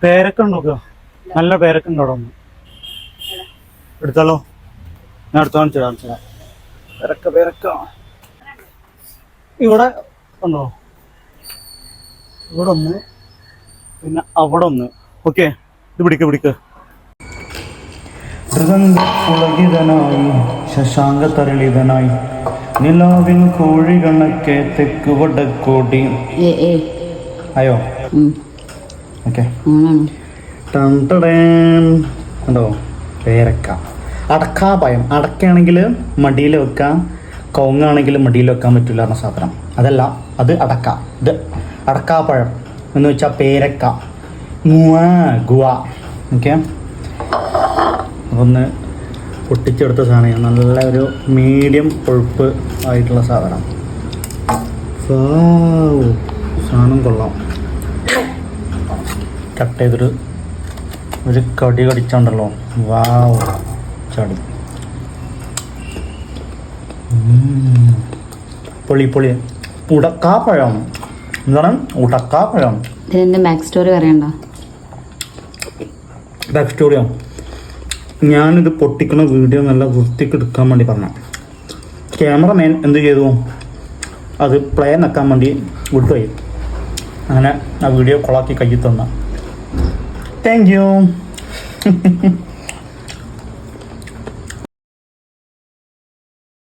പേരക്ക ഉണ്ടോ? നല്ല പേരക്ക ഉണ്ടോ? എടുത്താലോ? ഞാൻ എടുത്ത് കാണിച്ചു പേരക്ക ഇവിടെ ഉണ്ടോ? ഇവിടെ ഒന്ന്, പിന്നെ അവിടെ ഒന്ന്. ഓക്കെ, ഇത് പിടിക്ക്. പുളകിതനായി ശശാങ്ക തരളിതനായി നിലാവിൻ കോഴി കണക്കെ തെക്ക് വടക്കോടി. അയോ ഓക്കെ. കണ്ടോ പേരക്ക. അടക്കാപ്പയം. അടക്കയാണെങ്കിൽ മടിയിൽ വെക്കാം, കവുങ്ങാണെങ്കിൽ മടിയിൽ വെക്കാൻ പറ്റില്ല എന്ന സാധനം. അതല്ല, അത് അടക്ക. ഇത് അടക്കാപ്പഴം എന്ന് വെച്ചാൽ പേരക്ക. ഗുവ. ഓക്കെ, ഒന്ന് പൊട്ടിച്ചെടുത്ത സാധനം. നല്ല ഒരു മീഡിയം കൊഴുപ്പ് ആയിട്ടുള്ള സാധനം. സാധനം കൊള്ളാം. കട്ട് ചെയ്തൊരു കടി കടിച്ചുണ്ടല്ലോ. വാവ്, ചടി. പൊളി. ഉടക്കാപ്പഴം. എന്താണ് ഉടക്കാപ്പഴം? ഇതിന്റെ ബാക്ക് സ്റ്റോറി പറയണ്ട. ബാക്ക് സ്റ്റോറിയോ? ഞാനിത് പൊട്ടിക്കുന്ന വീഡിയോ നല്ല വൃത്തിക്ക് എടുക്കാൻ വേണ്ടി പറഞ്ഞ ക്യാമറമാൻ എന്ത് ചെയ്തു, അത് പ്ലേ നക്കാൻ വേണ്ടി വിട്ടുപോയി. അങ്ങനെ ആ വീഡിയോ കൊളാക്കി കയ്യിൽ തന്ന. Thank you.